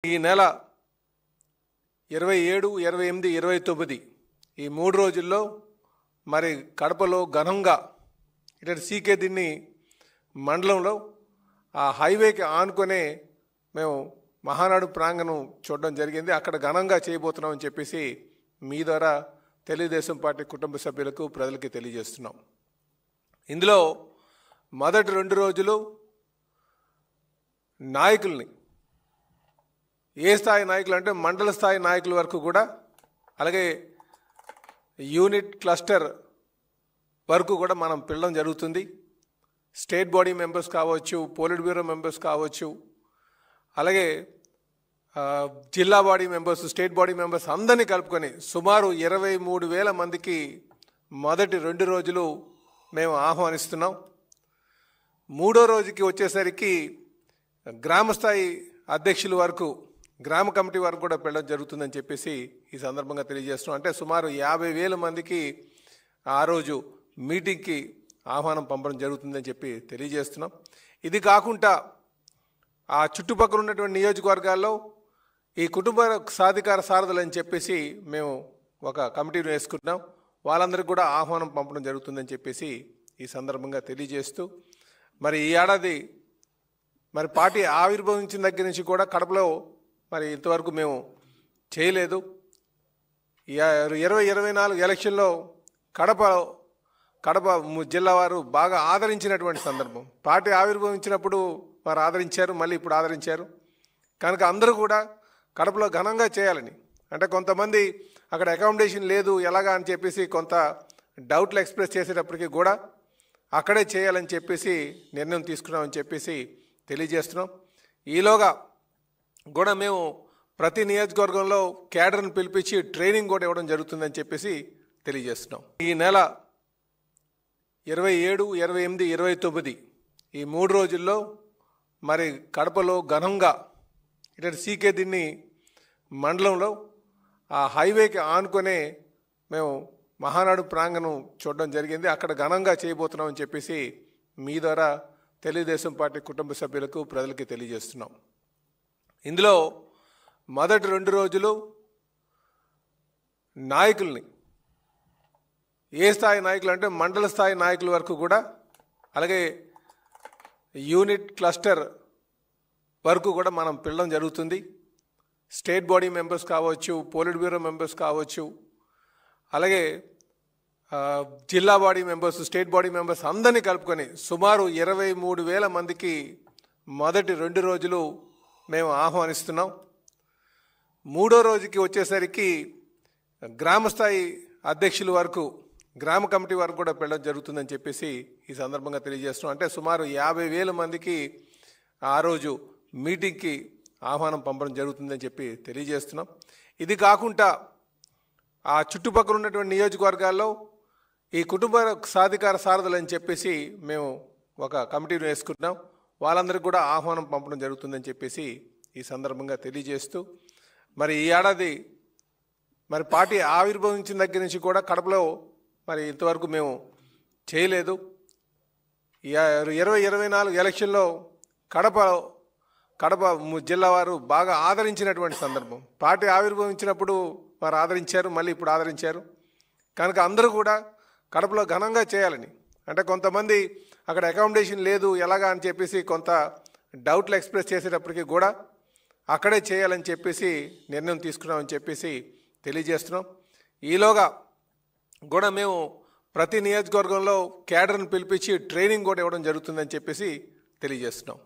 ఈ నెల 27, 28, 29 ఈ 3 రోజుల్లో మరి కడపలో ఘనంగా ఇటు సీకే దిన్ని మండలంలో ఆ హైవేకి ఆనుకొనే మేము మహానాడు ప్రాంగణం చూడడం జరిగింది. అక్కడ ఘనంగా చేయబోతున్నామని చెప్పేసి మీ ద్వారా తెలుగుదేశం పార్టీ కుటుంబ సభ్యులకు ప్రజలకి తెలియజేస్తున్నాం. ఇందులో మొదటి 2 రోజులు నాయకుల్ని ఏ స్థాయి నాయకులు అంటే మండల స్థాయి నాయకుల వరకు కూడా, అలాగే యూనిట్ క్లస్టర్ వరకు కూడా మనం పిలవడం జరుగుతుంది. స్టేట్ బాడీ మెంబర్స్ కావచ్చు, పోలిట్ బ్యూరో మెంబర్స్ కావచ్చు, అలాగే జిల్లా body members, state body members అందరినీ కలుపుకొని సుమారు 23,000 మందికి మొదటి 2 రోజులు మేము ఆహ్వానిస్తున్నాం. 3వ రోజుకి వచ్చేసరికి గ్రామస్థాయి అధ్యక్షుల వరకు, గ్రామ కమిటీ వరకు కూడా వెళ్ళడం జరుగుతుందని చెప్పేసి ఈ సందర్భంగా తెలియజేస్తున్నాం. అంటే సుమారు 50,000 మందికి ఆ రోజు మీటింగ్కి ఆహ్వానం పంపడం జరుగుతుందని చెప్పి తెలియజేస్తున్నాం. ఇది కాకుండా ఆ చుట్టుపక్కల ఉన్నటువంటి నియోజకవర్గాల్లో ఈ కుటుంబ సాధికార సారథులు అని చెప్పేసి మేము ఒక కమిటీని వేసుకుంటున్నాం. వాళ్ళందరికీ కూడా ఆహ్వానం పంపడం జరుగుతుందని చెప్పేసి ఈ సందర్భంగా తెలియజేస్తూ, మరి ఈ ఏడాది మరి పార్టీ ఆవిర్భవించిన దగ్గర నుంచి కూడా కడపలో మరి ఇంతవరకు మేము చేయలేదు. 2024 ఎలక్షన్లో కడప జిల్లా వారు బాగా ఆదరించినటువంటి సందర్భం. పార్టీ ఆవిర్భవించినప్పుడు వారు ఆదరించారు, మళ్ళీ ఇప్పుడు ఆదరించారు. కనుక అందరూ కూడా కడపలో ఘనంగా చేయాలని, అంటే కొంతమంది అక్కడ అకామిడేషన్ లేదు ఎలాగా అని చెప్పేసి కొంత డౌట్లు ఎక్స్ప్రెస్ చేసేటప్పటికీ కూడా అక్కడే చేయాలని చెప్పేసి నిర్ణయం తీసుకున్నామని చెప్పేసి తెలియజేస్తున్నాం. ఈలోగా కూడా మేము ప్రతి నియోజకవర్గంలో క్యాడర్ను పిలిపించి ట్రైనింగ్ కూడా ఇవ్వడం జరుగుతుందని చెప్పేసి తెలియజేస్తున్నాం. ఈ నెల 27, 28, 29 ఈ 3 రోజుల్లో మరి కడపలో ఘనంగా ఇటు సీకే దిన్ని మండలంలో ఆ హైవేకి ఆనుకొనే మేము మహానాడు ప్రాంగణం చూడడం జరిగింది. అక్కడ ఘనంగా చేయబోతున్నామని చెప్పేసి మీ ద్వారా తెలుగుదేశం పార్టీ కుటుంబ సభ్యులకు ప్రజలకి తెలియజేస్తున్నాం. ఇందులో మొదటి 2 రోజులు నాయకుల్ని ఏ స్థాయి నాయకులు అంటే మండల స్థాయి నాయకుల వరకు కూడా, అలాగే యూనిట్ క్లస్టర్ వరకు కూడా మనం పిలవడం జరుగుతుంది. స్టేట్ బాడీ మెంబర్స్ కావచ్చు, పోలిట్ బ్యూరో మెంబర్స్ కావచ్చు, అలాగే జిల్లా body members, state body members అందరినీ కలుపుకొని సుమారు 23,000 మందికి మొదటి 2 రోజులు మేము ఆహ్వానిస్తున్నాం. 3వ రోజుకి వచ్చేసరికి గ్రామస్థాయి అధ్యక్షుల వరకు, గ్రామ కమిటీ వరకు కూడా వెళ్ళడం జరుగుతుందని చెప్పేసి ఈ సందర్భంగా తెలియజేస్తున్నాం. అంటే సుమారు 50,000 మందికి ఆ రోజు మీటింగ్కి ఆహ్వానం పంపడం జరుగుతుందని చెప్పి తెలియజేస్తున్నాం. ఇది కాకుండా ఆ చుట్టుపక్కల ఉన్నటువంటి నియోజకవర్గాల్లో ఈ కుటుంబ సాధికార సారథులు అని చెప్పేసి మేము ఒక కమిటీని వేసుకుంటున్నాం. వాళ్ళందరికీ కూడా ఆహ్వానం పంపడం జరుగుతుందని చెప్పేసి ఈ సందర్భంగా తెలియజేస్తూ, మరి ఈ ఏడాది మరి పార్టీ ఆవిర్భవించిన దగ్గర నుంచి కూడా కడపలో మరి ఇంతవరకు మేము చేయలేదు. 2024 ఎలక్షన్లో కడప జిల్లా వారు బాగా ఆదరించినటువంటి సందర్భం. పార్టీ ఆవిర్భవించినప్పుడు వారు ఆదరించారు, మళ్ళీ ఇప్పుడు ఆదరించారు. కనుక అందరూ కూడా కడపలో ఘనంగా చేయాలని, అంటే కొంతమంది అక్కడ అకామిడేషన్ లేదు ఎలాగా అని చెప్పేసి కొంత డౌట్లు ఎక్స్ప్రెస్ చేసేటప్పటికీ కూడా అక్కడే చేయాలని చెప్పేసి నిర్ణయం తీసుకున్నామని చెప్పేసి తెలియజేస్తున్నాం. ఈలోగా కూడా మేము ప్రతి నియోజకవర్గంలో క్యాడర్ను పిలిపించి ట్రైనింగ్ కూడా ఇవ్వడం జరుగుతుందని చెప్పేసి తెలియజేస్తున్నాం.